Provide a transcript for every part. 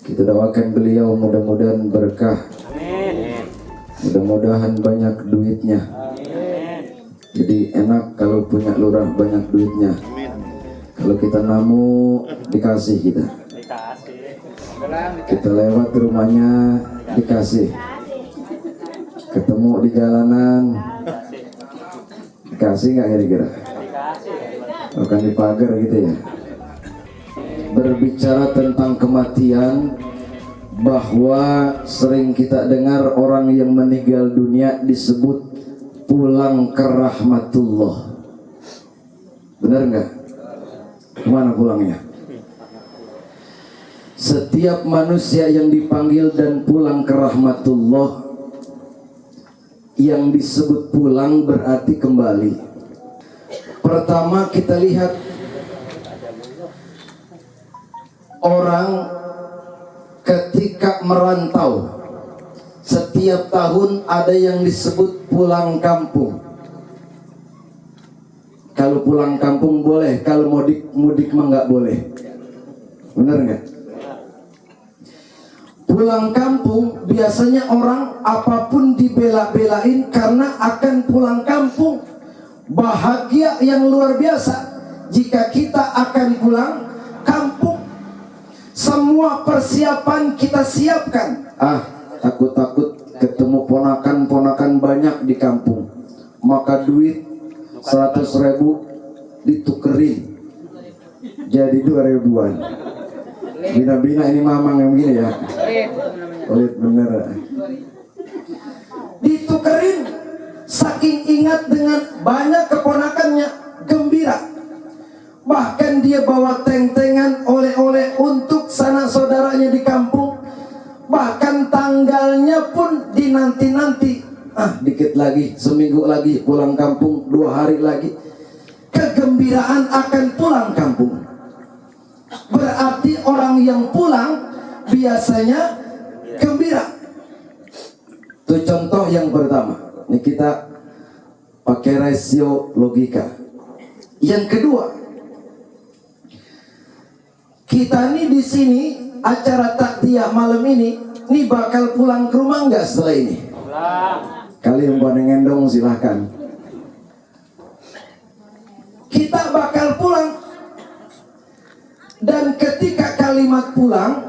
Kita doakan beliau mudah-mudahan berkah. Mudah-mudahan banyak duitnya. Jadi enak kalau punya lurah banyak duitnya. Kalau kita namu dikasih kita. Kita lewat rumahnya dikasih. Ketemu di jalanan dikasih nggak kira-kira? Bukan di pagar gitu ya. Berbicara tentang kematian, bahwa sering kita dengar orang yang meninggal dunia disebut pulang ke rahmatullah. Benar nggak? Kemana pulangnya? Setiap manusia yang dipanggil dan pulang ke rahmatullah, yang disebut pulang berarti kembali. Pertama kita lihat orang ketika merantau, setiap tahun ada yang disebut pulang kampung. Kalau pulang kampung boleh, kalau mudik mah nggak boleh. Benar nggak? Pulang kampung biasanya orang apapun dibela-belain karena akan pulang kampung. Bahagia yang luar biasa jika kita akan pulang kampung. Semua persiapan kita siapkan. Takut-takut ketemu ponakan-ponakan banyak di kampung, maka duit 100.000 ditukerin jadi 2.000-an. Bina-bina ini mamang yang begini ya. Pelit bener. Ditukerin, saking ingat dengan banyak keponakannya, gembira. Bahkan dia bawa teng-tengan oleh-oleh untuk sanak saudaranya di kampung. Bahkan tanggalnya pun dinanti-nanti. Dikit lagi, seminggu lagi pulang kampung, 2 hari lagi. Kegembiraan akan pulang kampung. Berarti orang yang pulang biasanya gembira. Itu contoh yang pertama. Ini kita pakai rasio logika. Yang kedua, kita nih di sini acara takziah malam ini bakal pulang ke rumah nggak setelah ini? Kali yang pada ngendong silahkan. Kita bakal pulang. Dan ketika kalimat pulang,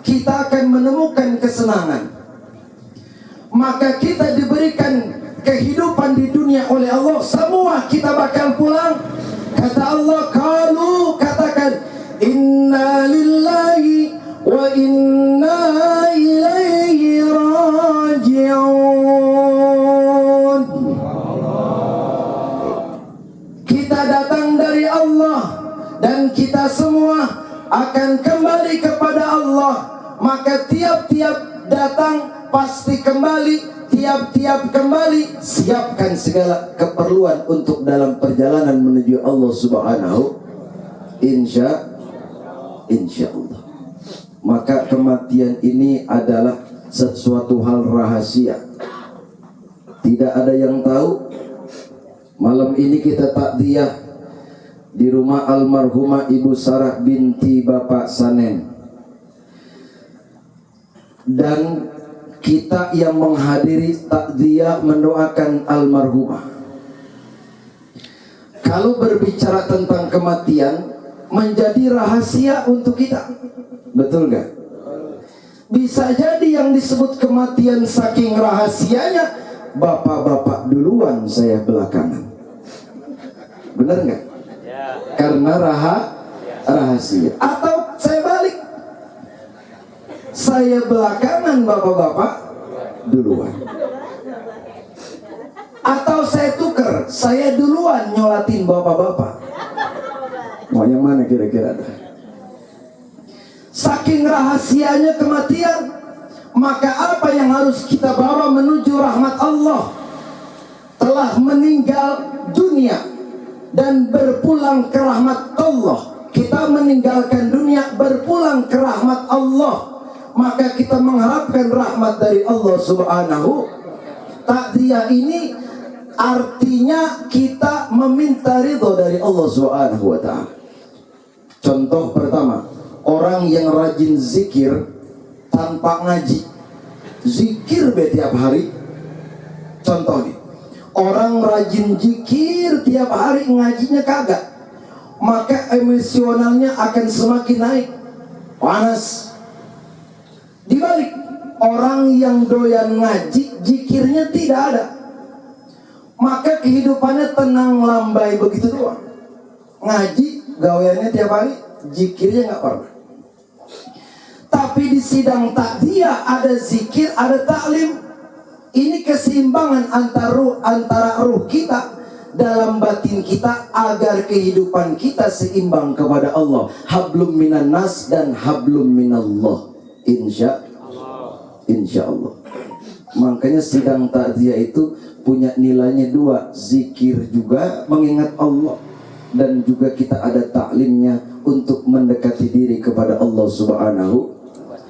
kita akan menemukan kesenangan. Maka kita diberikan kehidupan di dunia oleh Allah. Semua kita bakal pulang. Kata Allah, kalau katakan inna lillahi wa inna ilaihi raji'un. Kita datang dari Allah dan kita semua akan kembali kepada Allah. Maka tiap-tiap datang pasti kembali, tiap-tiap kembali siapkan segala keperluan untuk dalam perjalanan menuju Allah Subhanahu. Insya Allah. Maka kematian ini adalah sesuatu hal rahasia. Tidak ada yang tahu. Malam ini kita takziah di rumah almarhumah Ibu Sarah binti Bapak Sanen. Dan kita yang menghadiri takziah mendoakan almarhumah. Kalau berbicara tentang kematian menjadi rahasia untuk kita. Betul nggak? Bisa jadi yang disebut kematian saking rahasianya, bapak-bapak duluan, saya belakangan. Benar nggak? Karena rahasia. Atau saya balik, saya belakangan, bapak-bapak duluan. Atau saya tuker, saya duluan nyolatin bapak-bapak. Mau yang mana kira-kira? Saking rahasianya kematian, maka apa yang harus kita bawa menuju rahmat Allah? Telah meninggal dunia dan berpulang ke rahmat Allah. Kita meninggalkan dunia berpulang ke rahmat Allah. Maka kita mengharapkan rahmat dari Allah Subhanahu. Takziah ini artinya kita meminta ridho dari Allah Subhanahu wa ta'ala. Contoh pertama, orang yang rajin zikir tanpa ngaji, zikir tiap hari. Contoh nih, orang rajin zikir tiap hari, ngajinya kagak, maka emosionalnya akan semakin naik, panas. Dibalik, orang yang doyan ngaji, zikirnya tidak ada, maka kehidupannya tenang lambai begitu doang. Ngaji gaweannya tiap hari, zikirnya nggak pernah. Tapi di sidang takziah ada zikir, ada taklim. Ini keseimbangan antara ruh kita dalam batin kita, agar kehidupan kita seimbang kepada Allah. Hablum minan nas dan hablum minallah. Insya Allah. Makanya sidang takziah itu punya nilainya dua, zikir juga mengingat Allah, dan juga kita ada taklimnya untuk mendekati diri kepada Allah Subhanahu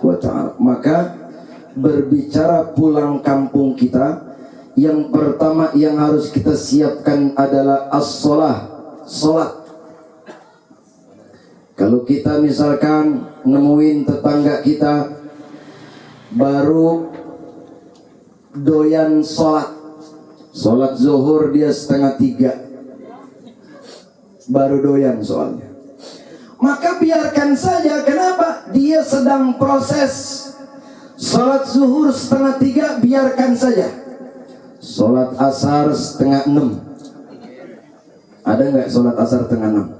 wa ta'ala. Maka berbicara pulang kampung kita, yang pertama yang harus kita siapkan adalah as-sholah, sholat. Kalau kita misalkan nemuin tetangga kita baru doyan sholat zuhur, dia 2:30 baru doyan soalnya, maka biarkan saja. Kenapa? Dia sedang proses. Sholat zuhur 2:30, biarkan saja. Sholat asar 5:30. Ada nggak sholat asar 5:30?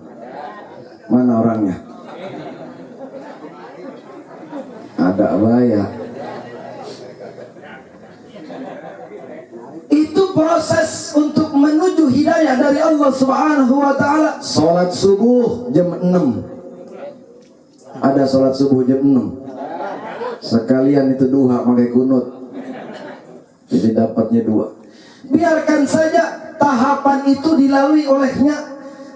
Mana orangnya? Ada banyak. Itu proses untuk menuju hidayah dari Allah Subhanahu wa ta'ala. Sholat subuh jam 6. Ada sholat subuh jam 6. Sekalian itu duha pakai kunut, jadi dapatnya 2. Biarkan saja tahapan itu dilalui olehnya.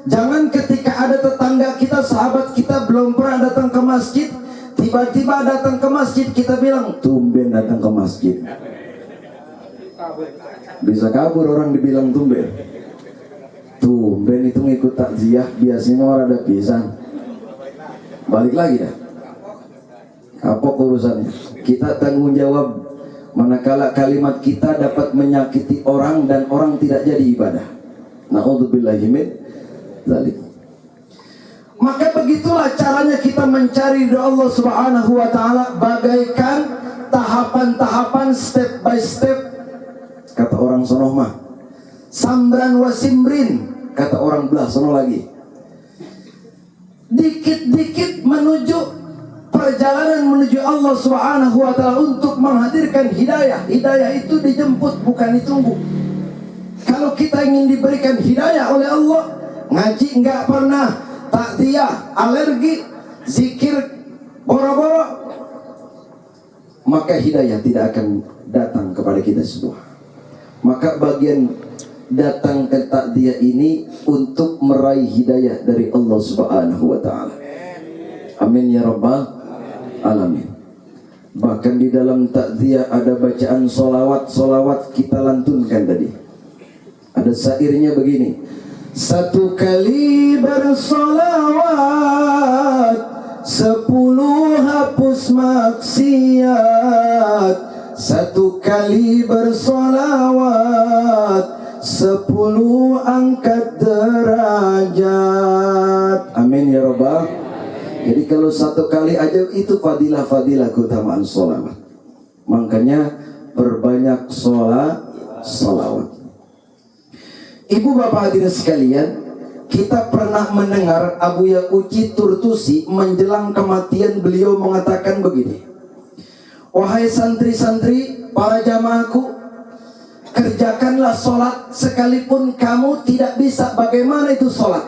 Jangan ketika ada tetangga kita, sahabat kita belum pernah datang ke masjid, tiba-tiba datang ke masjid, kita bilang tumben datang ke masjid. Bisa kabur orang dibilang tumben. Tumben itu ngikut takziah, biasanya orang ada pisan. Balik lagi dah. Apa urusannya? Kita tanggung jawab manakala kalimat kita dapat menyakiti orang dan orang tidak jadi ibadah. Na'udzubillahi min dzalik. Maka begitulah caranya kita mencari doa Allah Subhanahu wa ta'ala, bagaikan tahapan-tahapan, step by step. Kata orang sono mah sambran wasimrin, kata orang belah sono lagi. Dikit-dikit menuju perjalanan menuju Allah Subhanahu wa ta'ala untuk menghadirkan hidayah. Hidayah itu dijemput, bukan ditunggu. Kalau kita ingin diberikan hidayah oleh Allah, ngaji enggak pernah, takziah alergi, zikir boro-boro, maka hidayah tidak akan datang kepada kita semua. Maka bagian datang ke takziah ini untuk meraih hidayah dari Allah Subhanahu wa ta'ala. Amin ya rabbal alamin. Bahkan di dalam takziah ada bacaan solawat kita lantunkan tadi. Ada syairnya begini: 1 kali bersolawat, 10 hapus maksiat. 1 kali bersolawat, 10 angkat derajat. Amin ya rabbal. Jadi kalau 1 kali aja itu fadilah-fadilah keutamaan sholawat. Makanya perbanyak sholawat. Ibu bapak hadirin sekalian, kita pernah mendengar Abu Ya'uci Turtusi menjelang kematian beliau mengatakan begini: wahai santri-santri, para jamaahku, kerjakanlah sholat sekalipun kamu tidak bisa bagaimana itu sholat,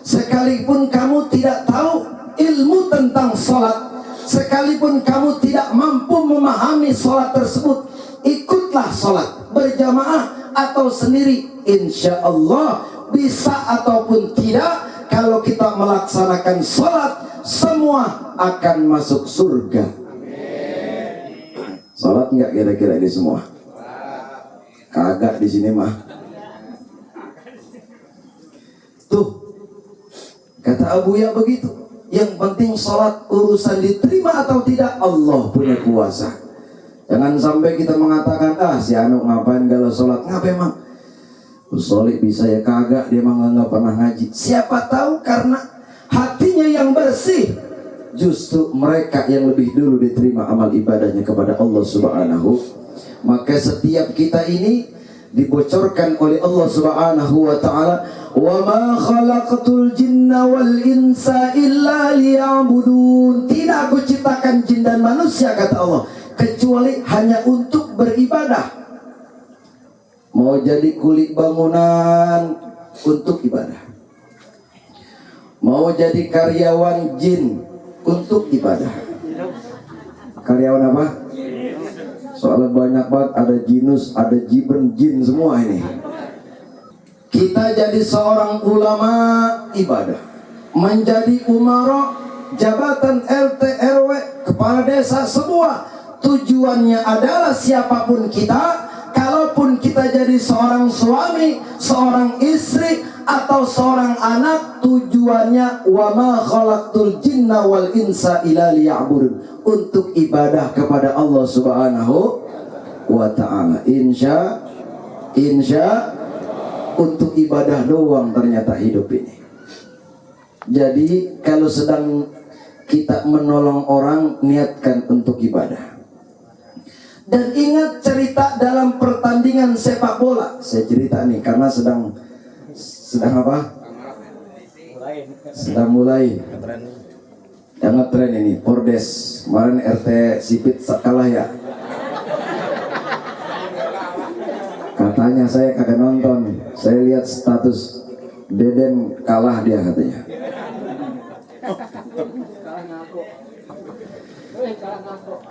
sekalipun kamu tidak tahu ilmu tentang sholat, sekalipun kamu tidak mampu memahami sholat tersebut, ikutlah sholat berjamaah atau sendiri. Insya Allah bisa ataupun tidak, kalau kita melaksanakan sholat, semua akan masuk surga. Sholat nggak kira-kira ini semua? Kagak di sini mah. Tuh kata Abu Ya begitu. Yang penting sholat urusan diterima atau tidak, Allah punya kuasa. Jangan sampai kita mengatakan, si anu ngapain kalau sholat. Ngapain emang? Sholat bisa ya kagak, dia emang nggak pernah ngaji. Siapa tahu karena hatinya yang bersih, justru mereka yang lebih dulu diterima amal ibadahnya kepada Allah Subhanahu. Maka setiap kita ini dibocorkan oleh Allah Subhanahu wa ta'ala, wa ma khalaqtul jinna wal insa illa liya'budun. Tidak aku ciptakan jin dan manusia, kata Allah, kecuali hanya untuk beribadah. Mau jadi kulit bangunan untuk ibadah, mau jadi karyawan jin untuk ibadah. Karyawan apa? Soalnya banyak banget, ada jinus, ada jiben, jin semua ini. Kita jadi seorang ulama ibadah, menjadi umara, jabatan RT RW, kepala desa, semua tujuannya adalah siapapun kita. Kalaupun kita jadi seorang suami, seorang istri, atau seorang anak, tujuannya wa ma khalaqtul jinna wal insa illa liya'budun, untuk ibadah kepada Allah Subhanahu wa ta'ala. Insya untuk ibadah doang ternyata hidup ini. Jadi kalau sedang kita menolong orang, niatkan untuk ibadah. Dan ingat cerita dalam pertandingan sepak bola. Saya cerita nih karena sedang apa? Sedang mulai. Yang ngetren ini Pordes. Kemarin RT Sipit kalah ya. Katanya saya kagak nonton. Saya lihat status Deden kalah dia katanya.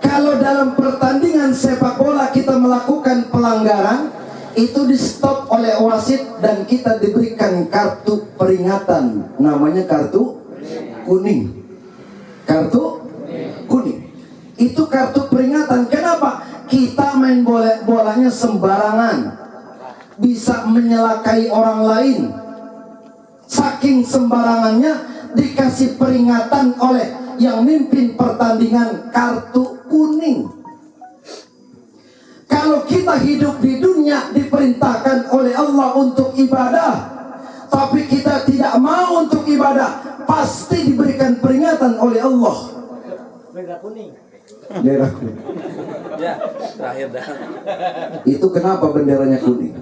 Kalau dalam pertandingan sepak bola kita melakukan pelanggaran, itu di stop oleh wasit dan kita diberikan kartu peringatan, namanya kartu kuning. Kartu kuning. Itu kartu peringatan. Kenapa? Kita main bolanya sembarangan, bisa menyelakai orang lain. Saking sembarangannya dikasih peringatan oleh yang mimpin pertandingan, kartu kuning. Kalau kita hidup di dunia diperintahkan oleh Allah untuk ibadah, tapi kita tidak mau untuk ibadah, pasti diberikan peringatan oleh Allah. Bendera kuning. Bendera kuning. Ya, terakhir dah. Itu kenapa benderanya kuning?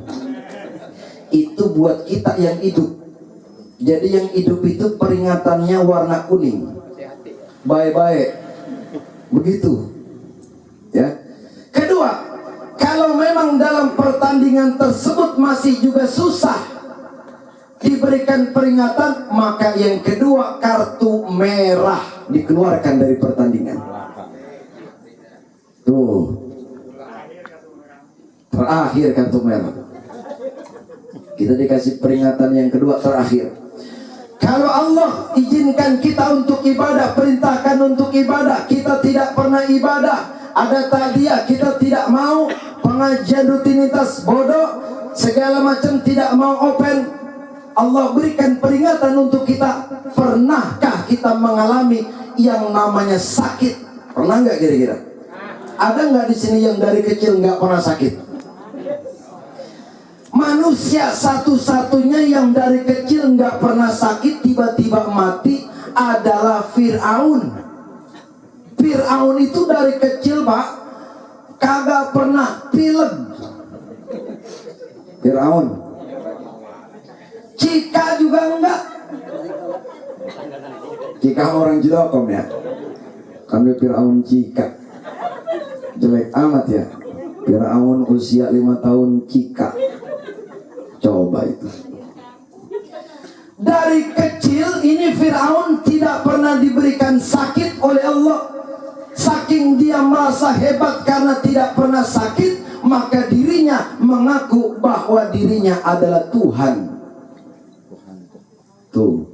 Itu buat kita yang hidup. Jadi yang hidup itu peringatannya warna kuning. Baik-baik. Begitu. Ya. Kedua, kalau memang dalam pertandingan tersebut masih juga susah diberikan peringatan, maka yang kedua, kartu merah dikeluarkan dari pertandingan. Tuh. Terakhir kartu merah. Kita dikasih peringatan yang kedua, terakhir. Kalau Allah izinkan kita untuk ibadah, perintahkan untuk ibadah, kita tidak pernah ibadah, ada takziah, kita tidak mau, pengajian rutinitas bodoh, segala macam tidak mau open, Allah berikan peringatan untuk kita. Pernahkah kita mengalami yang namanya sakit? Pernah nggak kira-kira? Ada nggak di sini yang dari kecil nggak pernah sakit? Manusia satu-satunya yang dari kecil nggak pernah sakit tiba-tiba mati adalah Fir'aun. Fir'aun itu dari kecil Pak kagak pernah pilek. Fir'aun. Cika juga enggak. Cika orang Jilokom ya. Kami Fir'aun Cika. Jelek amat ya. Fir'aun usia 5 tahun Cika. Coba itu. Dari kecil ini Fir'aun tidak pernah diberikan sakit oleh Allah. Saking dia merasa hebat karena tidak pernah sakit, maka dirinya mengaku bahwa dirinya adalah Tuhan. Tuh.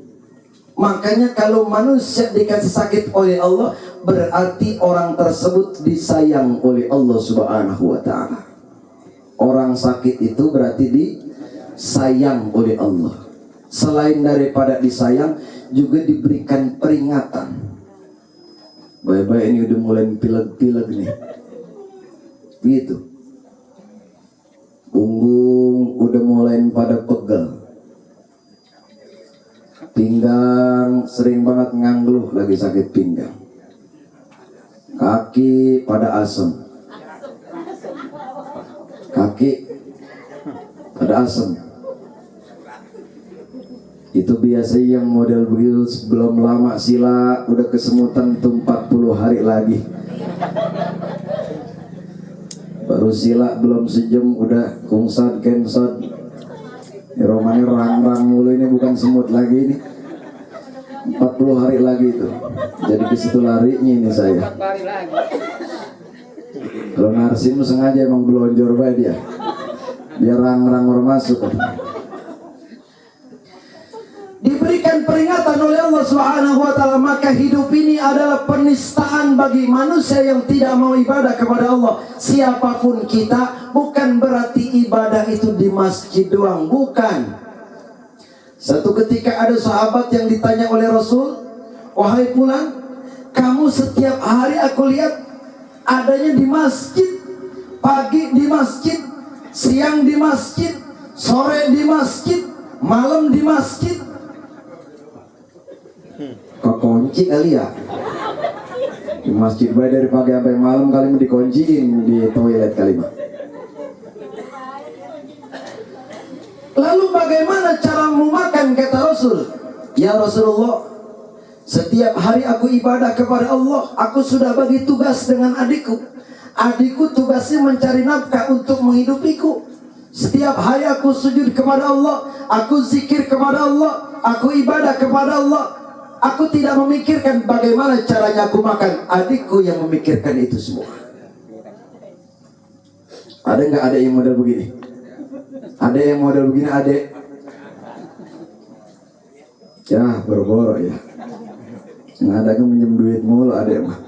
Makanya kalau manusia dikasih sakit oleh Allah, berarti orang tersebut disayang oleh Allah Subhanahu wa ta'ala. Orang sakit itu berarti disayang oleh Allah. Selain daripada disayang, juga diberikan peringatan. Baik-baik ini udah mulai pileg-pileg nih. Gitu. Punggung udah mulai pada pegel. Pinggang sering banget ngangluh, lagi sakit pinggang. Kaki pada asem. Kaki pada asem. Itu biasanya yang model begitu sebelum lama sila udah kesemutan tuh 40 hari lagi. Baru sila belum sejam udah kungsat kensot. Romanya rang-rang mulu, ini bukan semut lagi ini. 40 hari lagi itu. Jadi ke situ larinya ini saya. Kalau narsim sengaja emang belonjor bae dia. Biar rang-rang orang masuk. Diberikan peringatan oleh Allah Subhanahu wa taala, maka hidup ini adalah penistaan bagi manusia yang tidak mau ibadah kepada Allah. Siapapun kita, bukan berarti ibadah itu di masjid doang, bukan. Satu ketika ada sahabat yang ditanya oleh Rasul, "Wahai fulan, kamu setiap hari aku lihat adanya di masjid, pagi di masjid, siang di masjid, sore di masjid, malam di masjid." Kekunci kali ya di masjid baik dari pagi sampai malam, kali mau dikunciin di toilet kali mah. Lalu bagaimana cara makan, kata Rasul? Ya Rasulullah, setiap hari aku ibadah kepada Allah. Aku sudah bagi tugas dengan adikku. Adikku tugasnya mencari nafkah untuk menghidupiku. Setiap hari aku sujud kepada Allah, aku zikir kepada Allah, aku ibadah kepada Allah. Aku tidak memikirkan bagaimana caranya aku makan. Adikku yang memikirkan itu semua. Ada nggak ada yang model begini? Ada yang model begini, adek? Ya, boro-boro ya. Yang ada kan minjem duit mulu adek mah.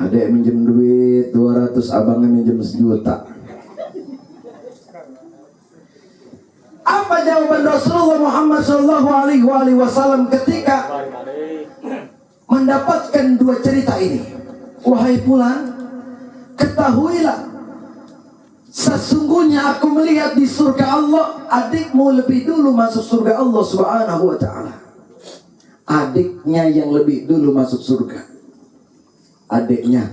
Adek minjem duit 200, abangnya minjem 1 juta. Apa jawaban Rasulullah Muhammad SAW ketika mendapatkan 2 cerita ini? Wahai fulan, ketahuilah, sesungguhnya aku melihat di surga Allah, adikmu lebih dulu masuk surga Allah Subhanahu wa ta'ala. Adiknya yang lebih dulu masuk surga. Adiknya,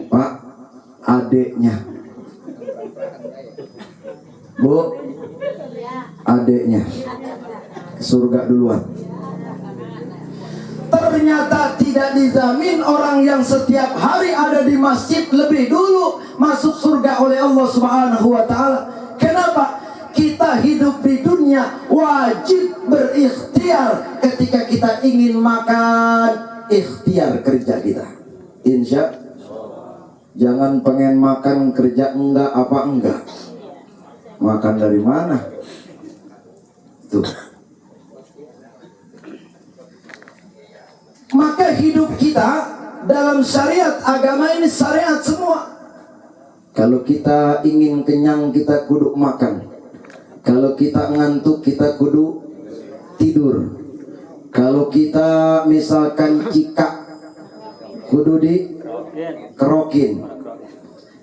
Pak, adiknya. Bu, adiknya surga duluan. Ternyata tidak dijamin orang yang setiap hari ada di masjid lebih dulu masuk surga oleh Allah Subhanahu wa ta'ala. Kenapa? Kita hidup di dunia wajib berikhtiar. Ketika kita ingin makan, ikhtiar kerja kita. Insya Allah. Jangan pengen makan kerja enggak apa enggak. Makan dari mana? Tuh. Maka hidup kita dalam syariat agama ini syariat semua. Kalau kita ingin kenyang, kita kudu makan. Kalau kita ngantuk, kita kudu tidur. Kalau kita misalkan cika, kudu dikerokin.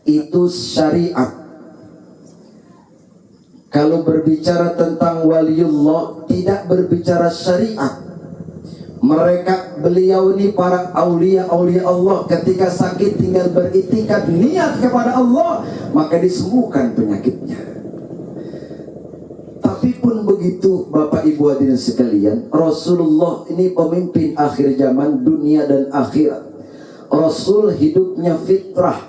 Itu syariat. Kalau berbicara tentang waliullah, tidak berbicara syariat. Mereka, beliau ini para aulia-aulia Allah, ketika sakit tinggal beritikad niat kepada Allah, maka disembuhkan penyakitnya. Tapi pun begitu Bapak Ibu hadirin sekalian, Rasulullah ini pemimpin akhir zaman dunia dan akhirat. Rasul hidupnya fitrah,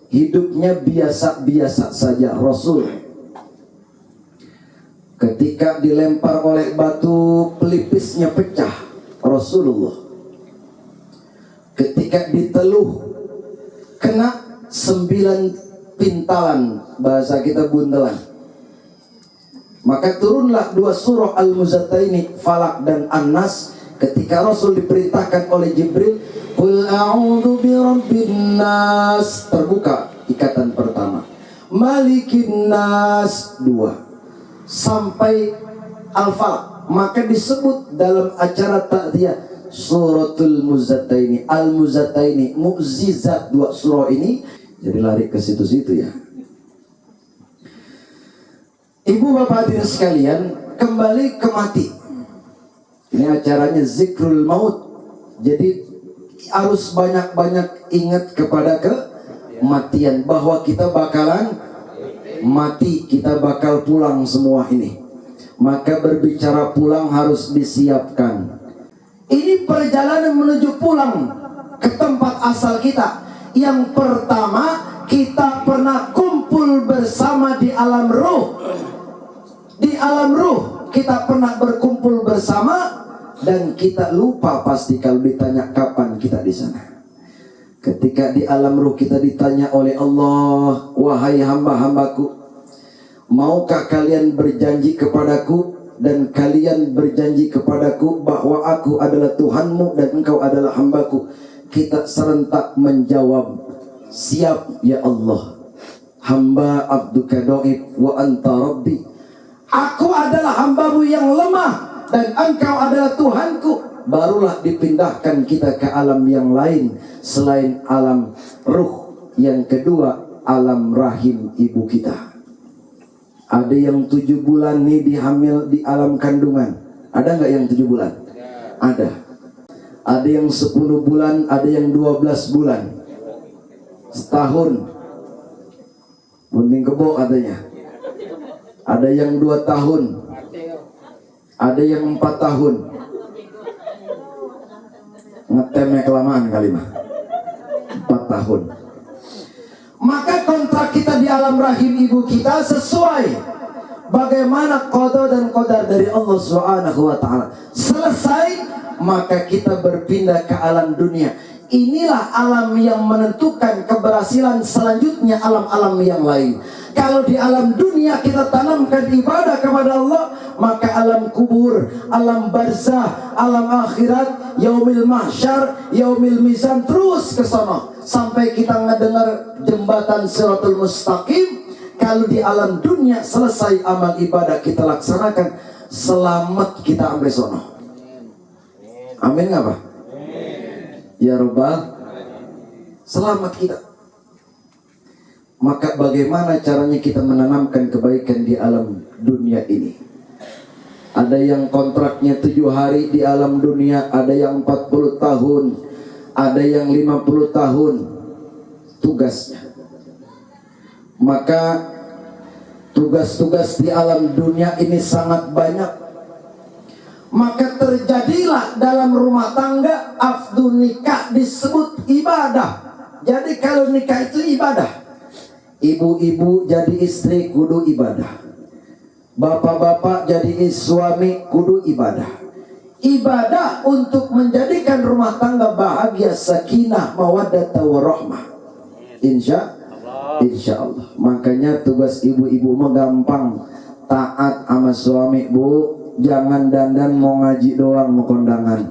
hidupnya biasa-biasa saja. Rasul ketika dilempar oleh batu, pelipisnya pecah. Rasulullah ketika diteluh, kena 9 pintalan, bahasa kita buntelan, maka turunlah 2 surah Al-Muzattaini, Falak dan An-Nas. Ketika Rasul diperintahkan oleh Jibril, Qul a'udzu birabbin nas, terbuka ikatan pertama. Malikin nas 2, sampai Al-Falaq, maka disebut dalam acara ta'ziyah suratul muzzataini, al-muzzataini, mukjizat dua surah ini. Jadi lari ke situ-situ ya. Ibu bapak hadirin sekalian, kembali ke mati. Ini acaranya zikrul maut. Jadi harus banyak-banyak ingat kepada kematian, bahwa kita bakalan mati, kita bakal pulang semua ini. Maka berbicara pulang harus disiapkan. Ini perjalanan menuju pulang ke tempat asal kita. Yang pertama, kita pernah kumpul bersama di alam ruh. Di alam ruh kita pernah berkumpul bersama, dan kita lupa pasti kalau ditanya kapan kita di sana. Ketika di alam ruh kita ditanya oleh Allah, wahai hamba-hambaku, maukah kalian berjanji kepadaku dan kalian berjanji kepadaku bahwa aku adalah Tuhanmu dan engkau adalah hambaku? Kita serentak menjawab, siap ya Allah. Hamba abduka do'ib wa anta rabbi. Aku adalah hambamu yang lemah dan engkau adalah Tuhanku. Barulah dipindahkan kita ke alam yang lain selain alam ruh. Yang kedua, alam rahim ibu kita. Ada yang 7 bulan nih dihamil di alam kandungan. Ada nggak yang 7 bulan? Ada. Ada yang 10 bulan, ada yang 12 bulan. Setahun. Gunting kebo katanya. Ada yang 2 tahun. Ada yang 4 tahun. Ngetemnya kelamaan kali mah. 4 tahun. Maka kontrak kita di alam rahim ibu kita sesuai bagaimana qada dan qadar dari Allah Subhanahu wa taala. Selesai, maka kita berpindah ke alam dunia. Inilah alam yang menentukan keberhasilan selanjutnya alam-alam yang lain. Kalau di alam dunia kita tanamkan ibadah kepada Allah, maka alam kubur, alam barzah, alam akhirat, yaumil mahsyar, yaumil mizan, terus ke sana sampai kita ngedengar jembatan Shiratul Mustaqim. Kalau di alam dunia selesai amal ibadah kita laksanakan, selamat kita sampai sono. Amin nggak Pak? Ya Rabbal, selamat kita. Maka bagaimana caranya kita menanamkan kebaikan di alam dunia ini? Ada yang kontraknya 7 hari di alam dunia, ada yang 40 tahun, ada yang 50 tahun tugasnya. Maka tugas-tugas di alam dunia ini sangat banyak. Maka terjadilah dalam rumah tangga afdun nikah disebut ibadah. Jadi kalau nikah itu ibadah. Ibu-ibu jadi istri kudu ibadah. Bapak-bapak jadi suami kudu ibadah. Ibadah untuk menjadikan rumah tangga bahagia, sakinah, mawaddah warahmah. Insya Allah. Makanya tugas ibu-ibu mah gampang. Taat sama suami, Bu. Jangan dandan mau ngaji doang, mau kondangan.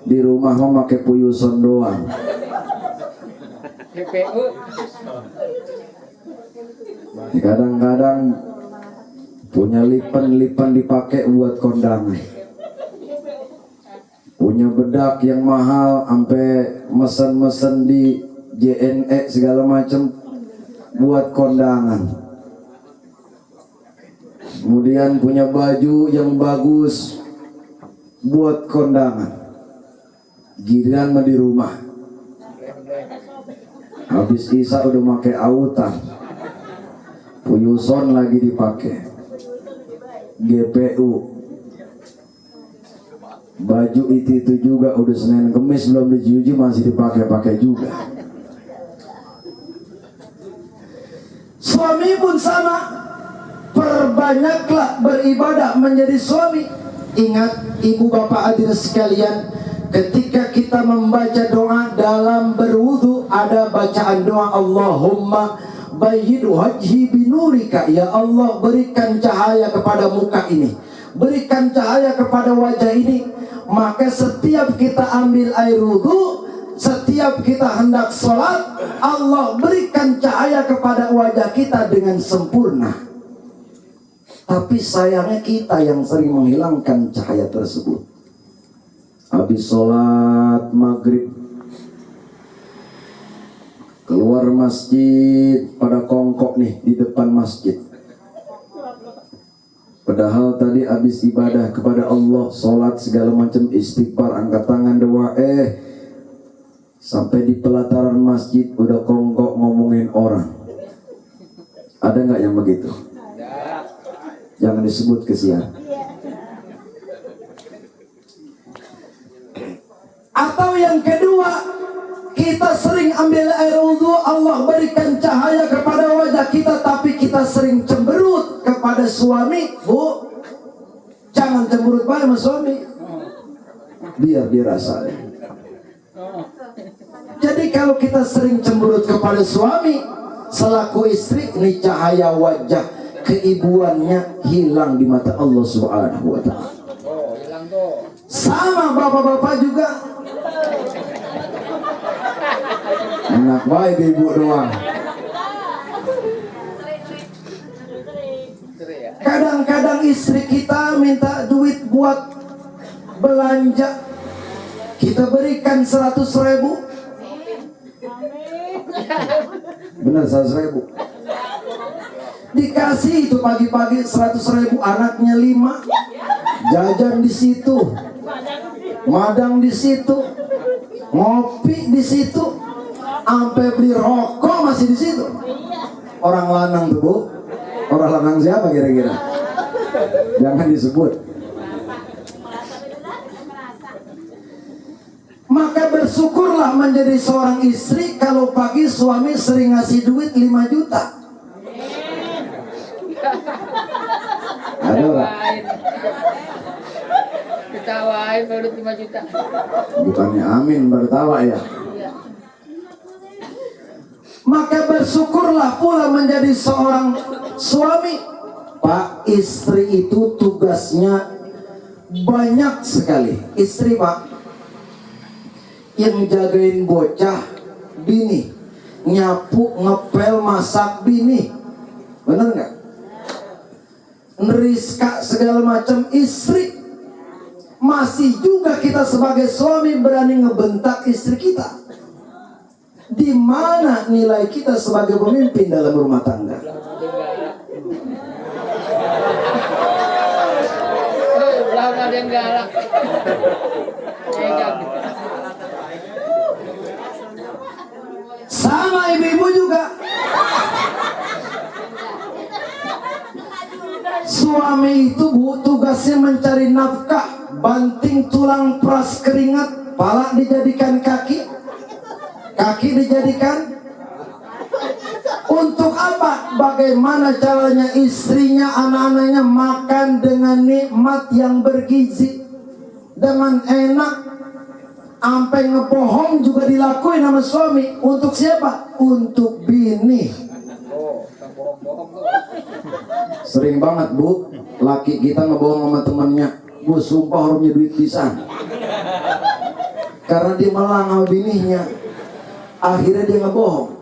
Di rumah mau pakai puyuson doang. Kadang-kadang punya lipan dipakai buat kondangan. Punya bedak yang mahal sampai mesen-mesen di JNE segala macam buat kondangan. Kemudian punya baju yang bagus buat kondangan. Giliran mah di rumah. Habis isya udah pakai autan. Puyuson lagi dipakai. GPU. Baju itu juga udah Senin Kemis belum dicuci masih dipakai juga. Suami pun sama. Perbanyaklah beribadah menjadi suami. Ingat ibu bapak hadirin sekalian, ketika kita membaca doa dalam berwudu ada bacaan doa Allahumma bayyid wajhi binurika. Ya Allah, berikan cahaya kepada muka ini, berikan cahaya kepada wajah ini. Maka setiap kita ambil air wudu, setiap kita hendak sholat, Allah berikan cahaya kepada wajah kita dengan sempurna. Tapi sayangnya kita yang sering menghilangkan cahaya tersebut. Habis sholat maghrib, keluar masjid pada kongkok nih di depan masjid. Padahal tadi habis ibadah kepada Allah, sholat segala macam, istighfar, angkat tangan, doa, sampai di pelataran masjid udah kongkok ngomongin orang. Ada nggak yang begitu? Jangan disebut kesian. Atau yang kedua, kita sering ambil air wudhu, Allah berikan cahaya kepada wajah kita, tapi kita sering cemberut kepada suami. Bu, jangan cemberut banget sama suami, biar dia rasa. Jadi kalau kita sering cemberut kepada suami selaku istri, ini cahaya wajah keibuannya hilang di mata Allah Subhanahu wa ta'ala. Sama bapak-bapak juga. Enak baik ibu doang. Kadang-kadang istri kita minta duit buat belanja, kita berikan 100.000. Benar, 100.000. Dikasih itu pagi-pagi 100.000, anaknya 5, jajan di situ, madang di situ, ngopi di situ, sampai beli rokok masih di situ. Orang lanang tuh bu, orang lanang siapa kira-kira? Jangan disebut. Maka bersyukurlah menjadi seorang istri kalau pagi suami sering ngasih duit 5 juta. Ada lah. Ketawain baru 5 juta. Bukannya amin bertawa ya. Maka bersyukurlah pula menjadi seorang suami. Pak, istri itu tugasnya banyak sekali. Istri pak, yang jagain bocah bini, nyapu, ngepel, masak bini, bener nggak? Neriska segala macam istri. Masih juga kita sebagai suami berani ngebentak istri kita. Di mana nilai kita sebagai pemimpin dalam rumah tangga? Belum ada yang galak. Sama ibu-ibu juga. Suami itu bu, tugasnya mencari nafkah, banting tulang, peras keringat, pala dijadikan kaki, kaki dijadikan untuk apa? Bagaimana caranya istrinya, anak-anaknya makan dengan nikmat yang bergizi, dengan enak. Sampai ngebohong juga dilakuin sama suami. Untuk siapa? Untuk bini. Sering banget bu, laki kita ngebohong sama temannya. Bu, sumpah harusnya duit pisan. Karena dia melang sama bininya, akhirnya dia ngebohong.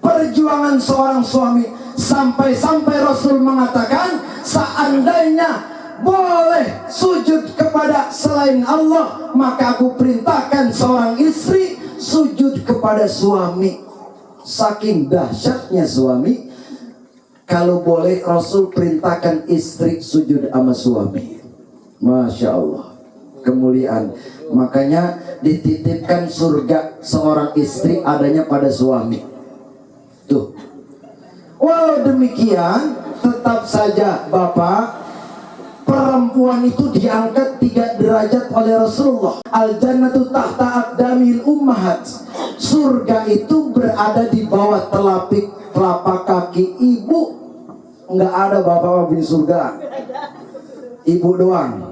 Perjuangan seorang suami, sampai-sampai Rasul mengatakan, seandainya boleh sujud kepada selain Allah, maka aku perintahkan seorang istri sujud kepada suami. Saking dahsyatnya suami, kalau boleh Rasul perintahkan istri sujud sama suami. Masya Allah, kemuliaan. Makanya dititipkan surga seorang istri adanya pada suami. Tuh. Walau demikian, tetap saja Bapak, perempuan itu diangkat 3 derajat oleh Rasulullah. Al-jannatu tahta aqdamil ummahat. Surga itu berada di bawah telapak kaki ibu. Enggak ada bapak di surga, ibu doang.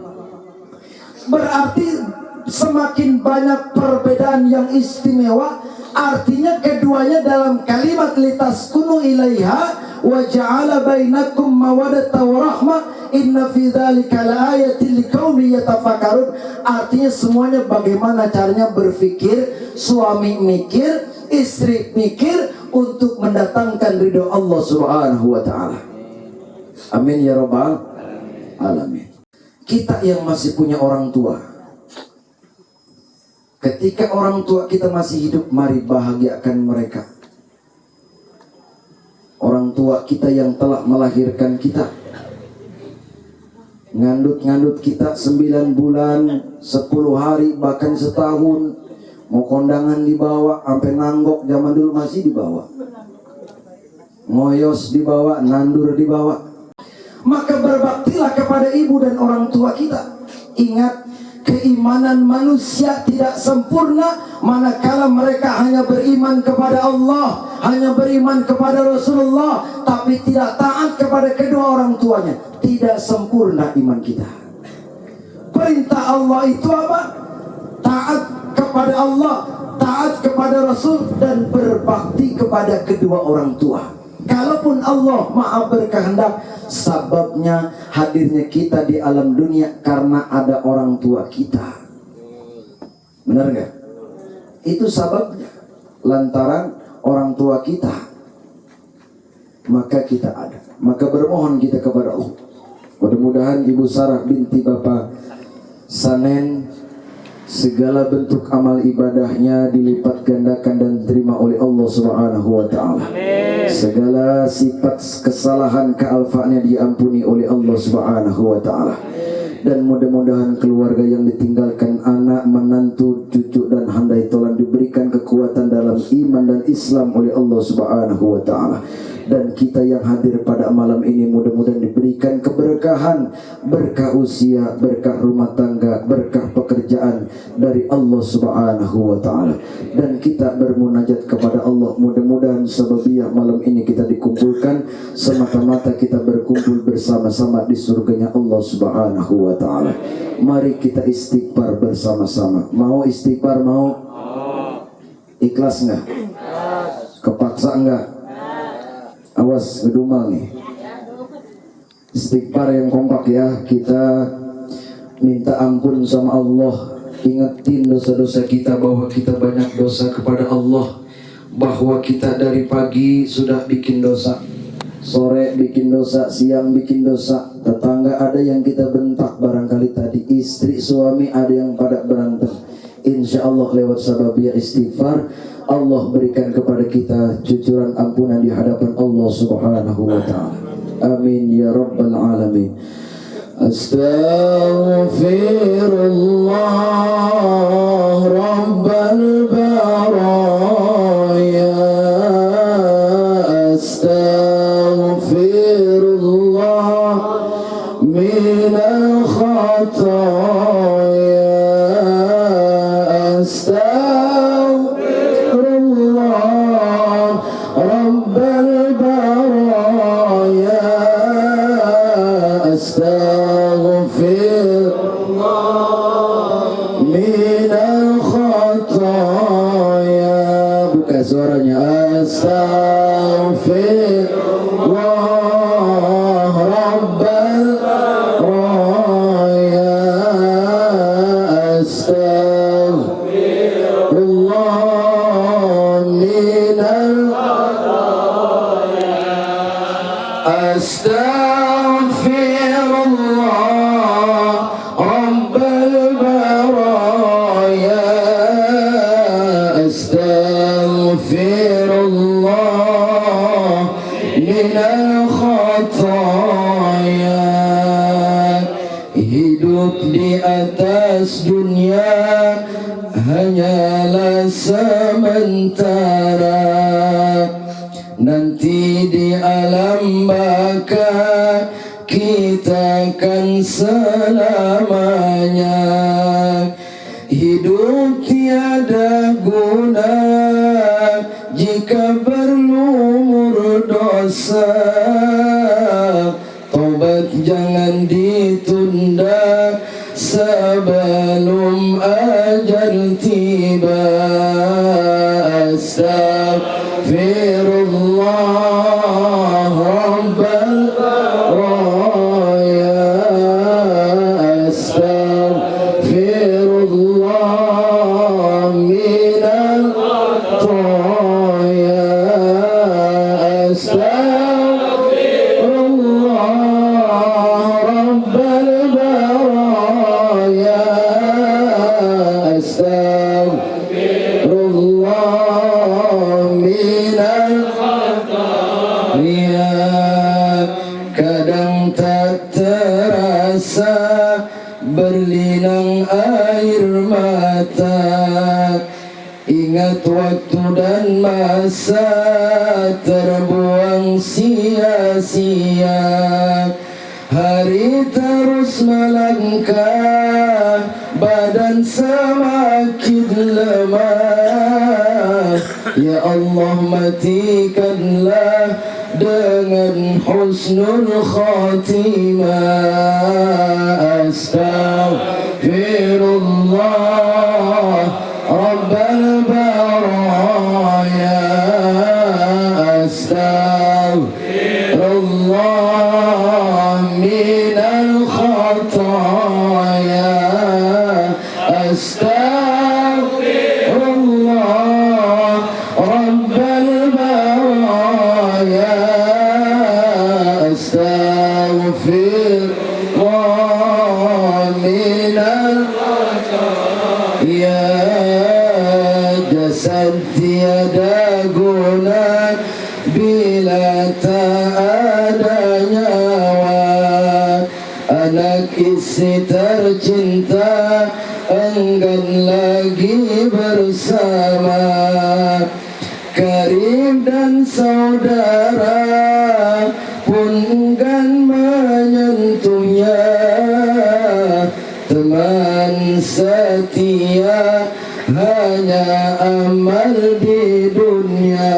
Berarti semakin banyak perbedaan yang istimewa. Artinya keduanya dalam kalimat litaskunu ilaiha wa ja'ala bainakum mawaddatan wa rahmah inna fi dzalika laayatin liqaumin yatafakkarun. Artinya semuanya bagaimana caranya berpikir, suami mikir, istri mikir untuk mendatangkan ridho Allah Subhanahu wa taala. Amin ya rabbal alamin. Kita yang masih punya orang tua, ketika orang tua kita masih hidup, mari bahagiakan mereka. Orang tua kita yang telah melahirkan kita, ngandut kita 9 bulan, 10 hari, bahkan setahun. Mau kondangan dibawa, sampai nanggok zaman dulu masih dibawa. Ngoyos dibawa, nandur dibawa. Maka berbaktilah kepada ibu dan orang tua kita. Ingat, keimanan manusia tidak sempurna manakala mereka hanya beriman kepada Allah, hanya beriman kepada Rasulullah, tapi tidak taat kepada kedua orang tuanya. Tidak sempurna iman kita. Perintah Allah itu apa? Taat kepada Allah, taat kepada Rasul, dan berbakti kepada kedua orang tua. Kalaupun Allah maha berkehendak, sababnya hadirnya kita di alam dunia karena ada orang tua kita. Benar gak? Itu sababnya. Lantaran orang tua kita, maka kita ada. Maka bermohon kita kepada Allah. Mudah-mudahan Ibu Sarah binti Bapak Sanen, segala bentuk amal ibadahnya dilipat gandakan dan diterima oleh Allah Subhanahu wa taala. Segala sifat kesalahan kealfaannya diampuni oleh Allah Subhanahu wa taala. Dan mudah-mudahan keluarga yang ditinggalkan, anak, menantu, cucu dan handai tolan diberikan kekuatan dalam iman dan Islam oleh Allah Subhanahu wa taala. Dan kita yang hadir pada malam ini mudah-mudahan diberikan keberkahan, berkah usia, berkah rumah tangga, berkah pekerjaan dari Allah Subhanahu wa taala. Dan kita bermunajat kepada Allah, mudah-mudahan sebabiyah malam ini kita dikumpulkan semata-mata kita berkumpul bersama-sama di surganya Allah Subhanahu wa taala. Mari kita istighfar bersama-sama. Mau istighfar? Mau? Ikhlas enggak? Kepaksa enggak? Awas ngedumel nih. Istighfar yang kompak ya. Kita minta ampun sama Allah. Ingetin dosa-dosa kita, bahwa kita banyak dosa kepada Allah, bahwa kita dari pagi sudah bikin dosa, sore bikin dosa, siang bikin dosa. Tetangga ada yang kita bentak barangkali tadi, istri suami ada yang pada berantem. Insya Allah lewat sababiyah istighfar, Allah berikan kepada kita cucuran ampunan di hadapan Allah Subhanahu wa taala. Amin ya rabbal alamin. Astaghfirullah rabbal baraya. Astaghfirullah minal khataya. Astaghfirullah rabbal baraya. Astaghfirullah minal khataya. Buka suaranya. Astaghfirullah rabbal baraya. Astaghfirullah minal khataya. Astaghfirullah rabbal baraya. Astaghfirullah minal khataya. Hidup di atas dunia hanyalah sementara, nanti di alam baka kita kan selamanya. Hidup tiada guna jika berlumur dosa. Taubat jangan ditunda sebelum ajal tiba. Astaghfirullah rabbal baraya. Astaghfirullah minal khataya. Astaghfirullah Ingat waktu dan masa terbuang sia-sia. Hari terus melangkah, badan semakin lemah. Ya Allah, matikanlah dengan husnul khatimah. Astaghfirullah Rabbal baraya. Astaghfirullah minal khataya. Astaghfirullah Rabbal baraya. Astaghfirullah minal ya jasad tiada guna bila tak ada nyawa. Anak istri tercinta enggan lagi bersama. Karib dan saudara pun enggan menyentuhnya. Teman setia hanya amal di dunia.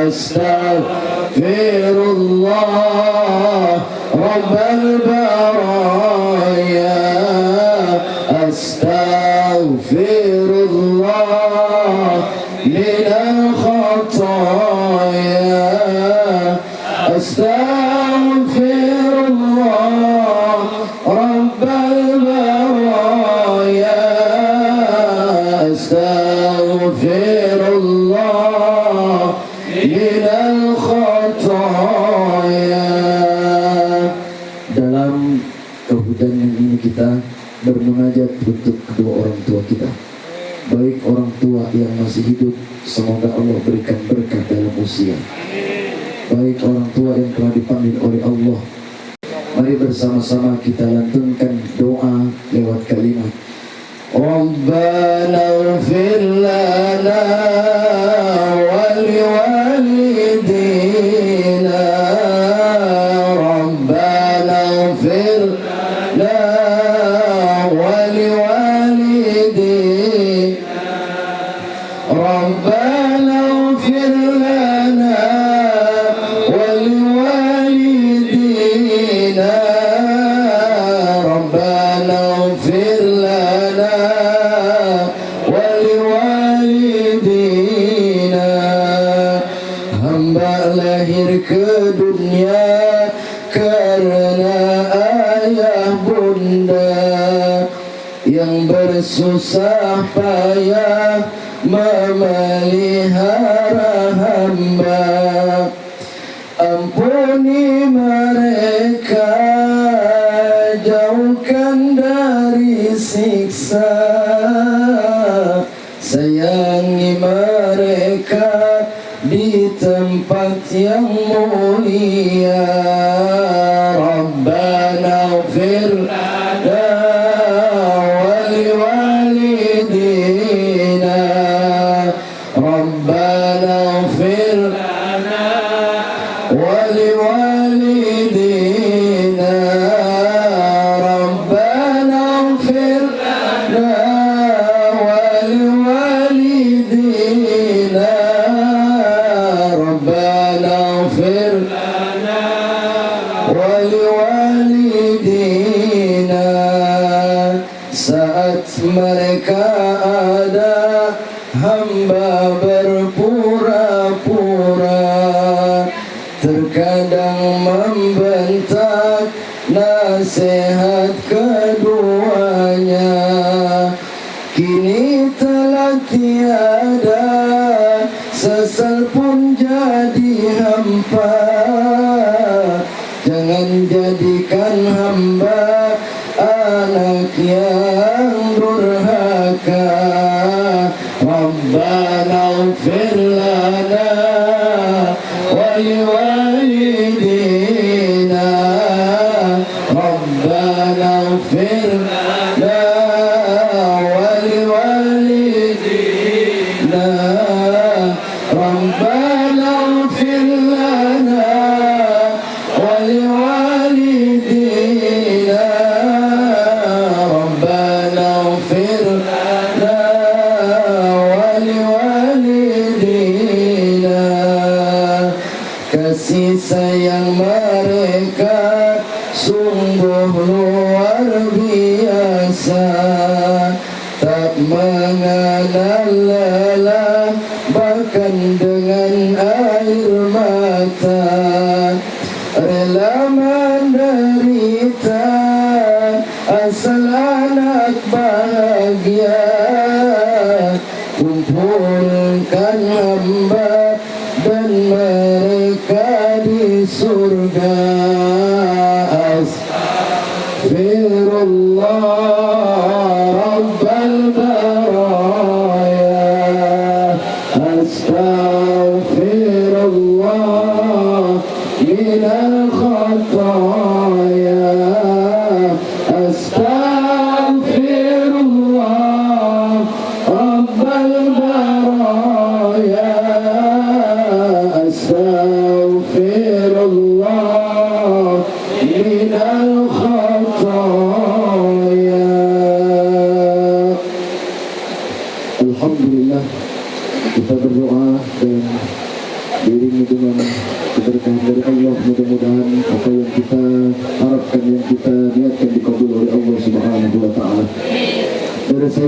Astaghfirullah Rabbal baraya. Astaghfirullah minal khataya. Astaghfirullah Rabbal baraya. Astaghfirullah minal khataya. Dalam kehujanan ini kita bermunajat untuk kedua orang tua kita. Baik orang tua yang masih hidup, semoga Allah berikan berkah dalam usia. Baik orang tua yang telah dipanggil oleh Allah, mari bersama-sama kita lantunkan doa lewat kalimat Rabbana ighfir lana wa liwalidina. Rabbana ighfir lana wa liwalidina. Rabbana ighfir lana wa liwalidina. Rabbana ighfir lana wa liwalidina. Hamba lahir ke dunia karena ayah bunda yang bersusah payah memelihara hamba. Ampuni mereka, jauhkan dari siksa. Sayangi mereka di tempat yang mulia. Rabbana ighfir lana wa liwalidina. Rabbana ighfir lana wa liwalidina. Rabbana ighfir lana wa liwalidina. Rabbana ighfir lana wa liwalidina. Saat mereka ada, hamba berpura-pura, terkadang membentak nasihat keduanya. Kini telah tiada, sesal pun jadi hampa. Jangan jadikan hamba anak yang durhaka. Rabbana ighfir lana wa liwalidina. Rabbana ighfir lana wa liwalidina. lelah bahkan dengan air mata, rela menderita asal anak bahagia. Kumpulkan hamba dan mereka di surga. Astaghfirullah Rabbal baraya, astaghfirullah minal khataya, astaghfirullah Rabbal baraya, astaghfirullah minal khataya. Alhamdulillah, kita berdoa dan diiringi dengan keberkahan dari Allah. Mudah-mudahan apa yang kita harapkan, yang kita niatkan dikabul oleh Allah Subhanahu wa ta'ala. Dari saya